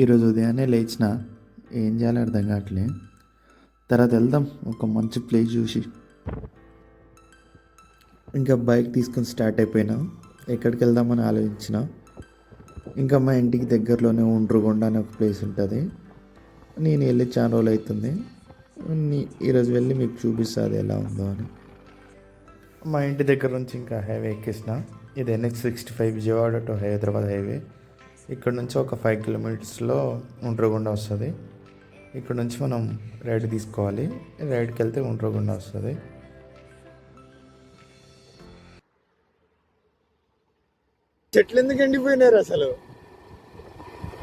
ఈరోజు ఉదయాన్నే లేచిన ఏం చేయాలో అర్థం కావట్లే. తర్వాత వెళ్దాం ఒక మంచి ప్లేస్ చూసి. ఇంకా బైక్ తీసుకొని స్టార్ట్ అయిపోయినా. ఎక్కడికి వెళ్దామని ఆలోచించిన. ఇంకా మా ఇంటికి దగ్గరలోనే ఉండ్రుగొండ అనే ఒక ప్లేస్ ఉంటుంది. నేను వెళ్ళి చాలా రోజులు అవుతుంది. ఈరోజు వెళ్ళి మీకు చూపిస్తా అది ఎలా ఉందో అని. మా ఇంటి దగ్గర నుంచి ఇంకా హైవే ఎక్కేసిన. ఇది NH65 Vijayawada to Hyderabad highway. ఇక్కడ నుంచి ఒక 5 కిలోమీటర్స్లో ఉండ్రగొండ వస్తుంది. ఇక్కడ నుంచి మనం రైడ్ తీసుకోవాలి. రైడ్కి వెళ్తే ఉండ్రగొండ వస్తుంది. చెట్లు ఎందుకు ఎండిపోయినారు అసలు?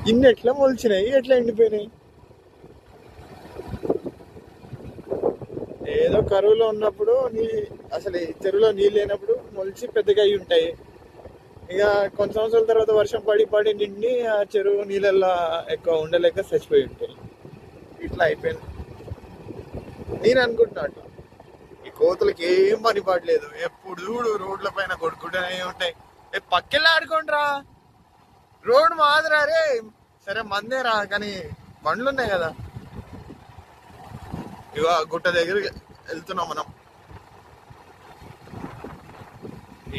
ఇన్ని ఎట్లా మొలిచినాయి, ఎట్లా ఎండిపోయినాయి? ఏదో కరువులో ఉన్నప్పుడు అసలు ఈ చెరువులో నీళ్ళు లేనప్పుడు మొలిచి పెద్దగా అయి ఉంటాయి. ఇక కొన్ని సంవత్సరాల తర్వాత వర్షం పడి పడి నిండి ఆ చెరువు నీళ్ళల్లో ఎక్కువ ఉండలేక చచ్చిపోయి ఉంటాయి. ఇట్లా అయిపోయింది. నేను అనుకుంటున్నా అట్లా. ఈ కోతులకి ఏం పని పడలేదు. ఎప్పుడు చూడు రోడ్ల పైన కొడుకుంటూనే ఉంటాయి. పక్కెళ్ళి ఆడుకోండిరా, రోడ్ మాదిరా రే. సరే మందేరా, కానీ బండ్లు ఉన్నాయి కదా. ఇక గుట్ట దగ్గరికి వెళ్తున్నాం మనం.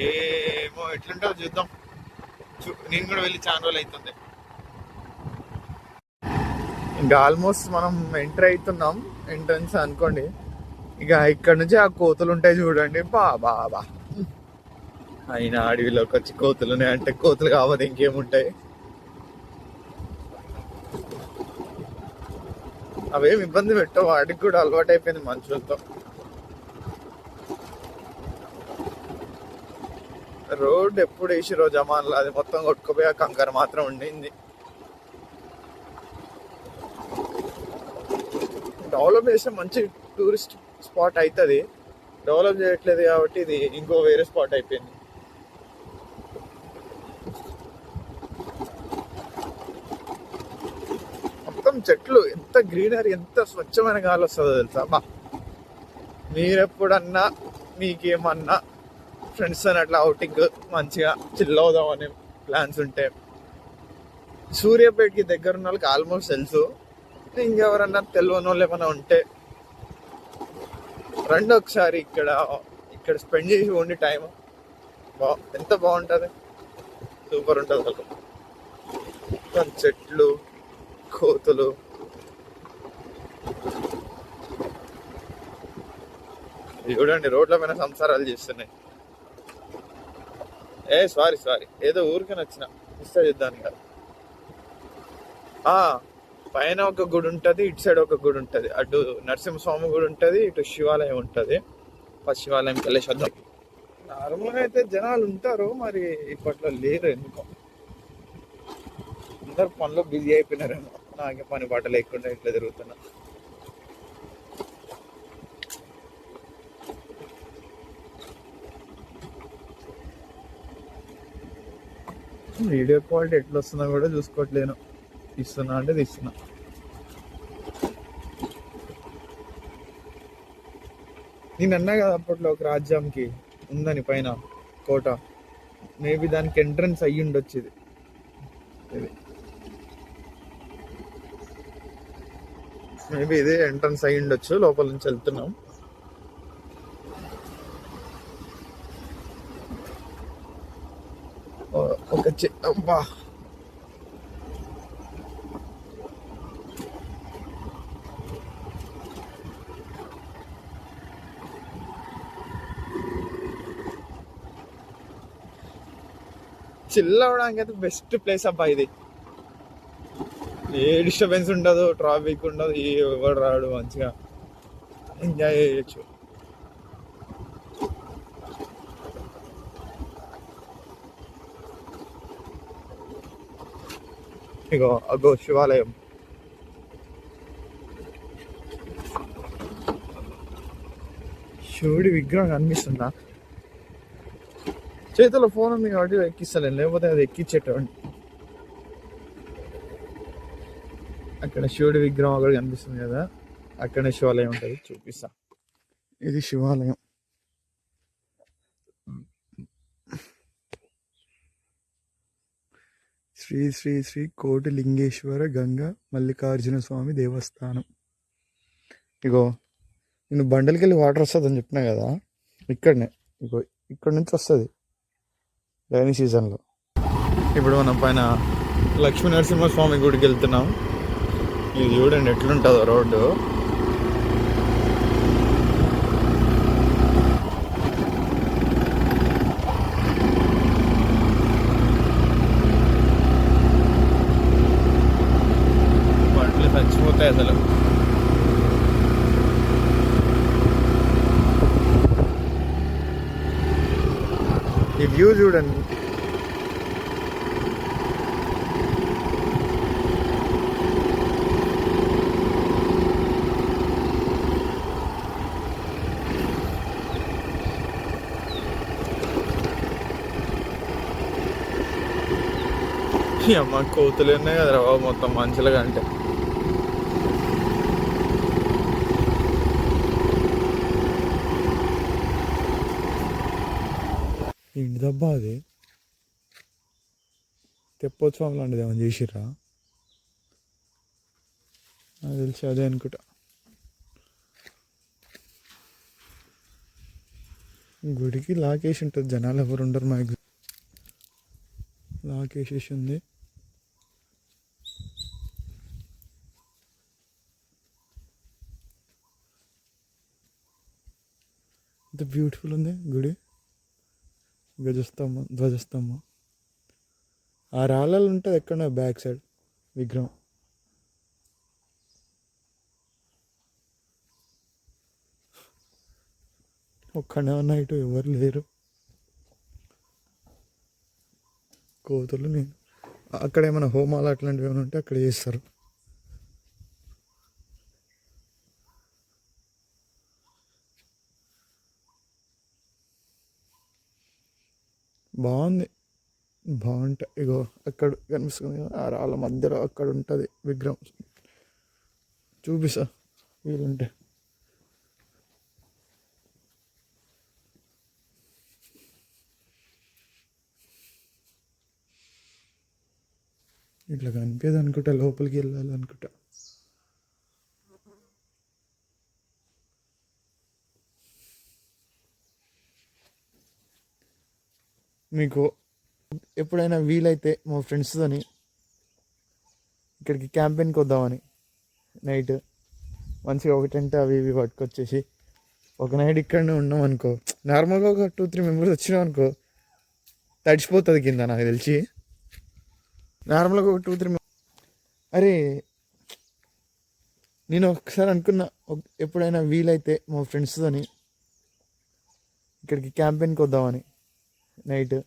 ఏమో ఎట్లుంటుందో చూద్దాం. నేను కూడా వెళ్ళి చాలా రోజులు అవుతుంది. ఇంకా ఆల్మోస్ట్ మనం ఎంటర్ అవుతున్నాం. ఎంట్రన్స్ అనుకోండి. ఇక ఇక్కడ నుంచి ఆ కోతులు ఉంటాయి చూడండి. బా అయినా అడవిలోకి వచ్చి కోతులు అంటే కోతులు కావాలి, ఇంకేముంటాయి. అవేం ఇబ్బంది పెట్టవు, వాటికి కూడా అలవాటు అయిపోయింది మనుషులతో. రోడ్ ఎప్పుడు వేసి రోజు అమాన్లు అది మొత్తం కొట్టుకుపోయా, కంకర మాత్రం ఉండింది. డెవలప్ చేస్తే మంచి టూరిస్ట్ స్పాట్ అవుతుంది. డెవలప్ చేయట్లేదు కాబట్టి ఇది ఇంకో వేరే స్పాట్ అయిపోయింది. మొత్తం చెట్లు, ఎంత గ్రీనరీ, ఎంత స్వచ్ఛమైన గాలి వస్తుందో తెలుసా. బా, మీరెప్పుడన్నా మీకేమన్నా ఫ్రెండ్స్ అని అట్లా అవుటింగ్ మంచిగా చిల్ అవుదాం అనే ప్లాన్స్ ఉంటే, సూర్యాపేటకి దగ్గర ఉన్న వాళ్ళకి ఆల్మోస్ట్ తెలుసు. ఇంకెవరన్నా తెలియని వాళ్ళు ఏమైనా ఉంటే రండి ఒకసారి. ఇక్కడ స్పెండ్ చేసి ఉండి టైం ఎంత బాగుంటుంది, సూపర్ ఉంటుంది అసలు. మొత్తం చెట్లు, కోతులు. చూడండి రోడ్ల పైన సంసారాలు చేస్తున్నాయి. సారీ ఏదో ఊరికని వచ్చిన ఇస్తా చూద్దాను కదా. పైన ఒక గుడి ఉంటుంది, ఇటు సైడ్ ఒక గుడి ఉంటుంది. అటు నరసింహస్వామి గుడి ఉంటుంది, ఇటు శివాలయం ఉంటుంది. ఫస్ట్ శివాలయంకి వెళ్ళేసేద్దాం. నార్మల్గా అయితే జనాలు ఉంటారు, మరి ఇప్పట్లో లేరు ఎందుకో. అందరు పనిలో బిజీ అయిపోయినారేమో. నాకే పని పాట లేకుండా ఇట్లా తిరుగుతున్నా. వీడియో క్వాలిటీ ఎట్లా వస్తుందో కూడా చూసుకోవట్లేను. తీస్తున్నా అంటే తీస్తున్నా. నేను అన్నా కదా అప్పట్లో ఒక రాజ్యంకి ఉందని పైన కోట. మేబీ దానికి ఎంట్రన్స్ అయ్యి ఉండొచ్చు ఇది. మేబీ ఇదే ఎంట్రన్స్ అయ్యి ఉండొచ్చు. లోపల నుంచి వెళ్తున్నాం. ఒక అబ్బా, చిల్ అవడానికి అయితే బెస్ట్ ప్లేస్ అబ్బా ఇది. ఏ డిస్టర్బెన్స్ ఉండదు, ట్రాఫిక్ ఉండదు, ఎవరు రాడు, మంచిగా ఎంజాయ్ చేయొచ్చు. ఇగో అగో శివాలయం. శివుడి విగ్రహం కనిపిస్తుందా? చేతిలో ఫోన్ ఉంది కాబట్టి ఎక్కిస్తలేను, లేకపోతే అది ఎక్కించేటండి. అక్కడ శివుడి విగ్రహం ఒకటి కనిపిస్తుంది కదా, అక్కడనే శివాలయం ఉంటుంది. చూపిస్తా. ఇది శివాలయం. శ్రీ శ్రీ శ్రీ కోటిలింగేశ్వర గంగా మల్లికార్జున స్వామి దేవస్థానం. ఇగో నేను బండలకి వెళ్ళి వాటర్ వస్తుందని చెప్పినా కదా, ఇక్కడనే ఇగో ఇక్కడ నుంచి వస్తుంది రైనీ సీజన్లో. ఇప్పుడు మనం పైన లక్ష్మీ నరసింహస్వామి గుడికి వెళ్తున్నాం. ఇది చూడండి ఎట్లుంటుందో రోడ్డు. బండ్లు చచ్చిపోతాయి అసలు. ఈ వ్యూ చూడండి. అమ్మ కోతులు ఉన్నాయి కదరా బాబు, మొత్తం మంచులుగా అంటే. ఏంటి దబ్బా అది? తెప్పోత్సవం లాంటిది ఏమైనా చేసిర్రా? నాకు తెలిసి అదే అనుకుంటా. గుడికి లాకేసి ఉంటుంది, జనాలు ఎవరు ఉండరు. మ్యాక్సిమం లాకేసేసి ఉంది. ఎంత బ్యూటిఫుల్ ఉంది గుడి. ధ్వజస్తంభం ఆ రాళ్ళలో ఉంటుంది ఎక్కడ బ్యాక్ సైడ్ విగ్రహం. ఒక్కడే ఉన్న ఇటు ఎవరు లేరు. కోతులు నేను అక్కడ ఏమైనా హోమాలు అట్లాంటివి ఏమైనా ఉంటే అక్కడ చేస్తారు. బాగుంటాయి. ఇగో అక్కడ కనిపిస్తుంది కదా, ఆ రాళ్ళ మధ్యలో అక్కడ ఉంటుంది విగ్రహం. చూపిస్తా వీలుంటే. ఇట్లా కనిపించదు అనుకుంటా, లోపలికి వెళ్ళాలి అనుకుంటా. మీకు ఎప్పుడైనా వీలైతే మా ఫ్రెండ్స్తోని ఇక్కడికి క్యాంపెయిన్కి వద్దామని, నైట్ మంచిగా ఒక టెంట్ అవి ఇవి పట్టుకొచ్చేసి ఒక నైట్ ఇక్కడనే ఉన్నాం అనుకో. నార్మల్గా ఒక 2-3 మెంబర్స్ వచ్చినాం అనుకో, తడిచిపోతుంది కింద నాకు తెలిసి. నార్మల్గా ఒక 2-3 అరే నేను ఒకసారి అనుకున్నా, ఎప్పుడైనా వీలైతే మా ఫ్రెండ్స్తోని ఇక్కడికి క్యాంపెయిన్కి వద్దామని, నైట్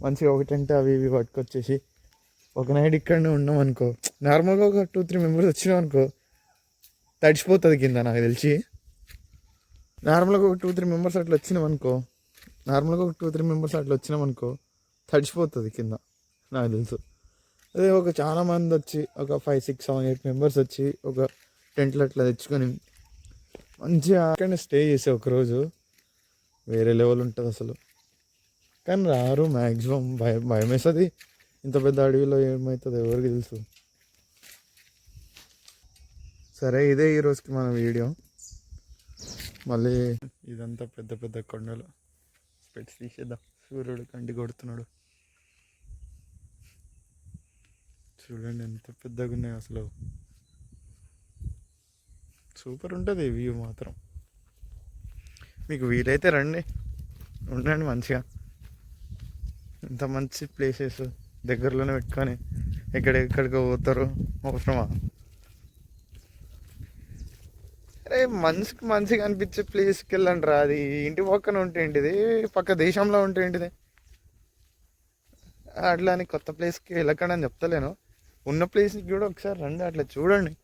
మంచిగా ఒక టెంట్ అవి ఇవి పట్టుకొచ్చేసి ఒక నైట్ ఇక్కడనే ఉన్నాం అనుకో. నార్మల్గా ఒక 2-3 మెంబర్స్ వచ్చినాం అనుకో, తడిచిపోతుంది కింద నాకు తెలిసి. నార్మల్గా ఒక 2-3 మెంబర్స్ అట్లా వచ్చినాం అనుకో, తడిచిపోతుంది కింద నాకు తెలుసు. అదే ఒక చాలా మంది వచ్చి ఒక 5-6-7-8 మెంబర్స్ వచ్చి ఒక టెంట్లు అట్లా తెచ్చుకొని మంచిగా అక్కడనే స్టే చేసే ఒకరోజు వేరే లెవెల్ ఉంటుంది అసలు. కానీ రారు మ్యాక్సిమం, భయం వేస్తుంది. ఇంత పెద్ద అడవిలో ఏమవుతుందో ఎవరికి తెలుసు. సరే, ఇదే ఈరోజుకి మన వీడియో. మళ్ళీ ఇదంతా పెద్ద పెద్ద కొండలు. స్పెట్స్ తీసేద్దాం, సూర్యుడు కంటి కొడుతున్నాడు. చూడండి ఎంత పెద్దగా ఉన్నాయి అసలు. సూపర్ ఉంటుంది వ్యూ మాత్రం. మీకు వీలైతే రండి, ఉండండి మంచిగా. ఇంత మంచి ప్లేసెస్ దగ్గరలోనే పెట్టుకొని ఎక్కడికో పోతారు, అవసరమా? అరే మనిషికి మంచిగా అనిపించే ప్లేస్కి వెళ్ళండి రా. అది ఇంటి పక్కన ఉంటే ఏంటిది, పక్క దేశంలో ఉంటే ఏంటిది. అట్లా అని కొత్త ప్లేస్కి వెళ్ళకండి అని చెప్తలేను. ఉన్న ప్లేస్కి కూడా ఒకసారి రండి, అట్లా చూడండి.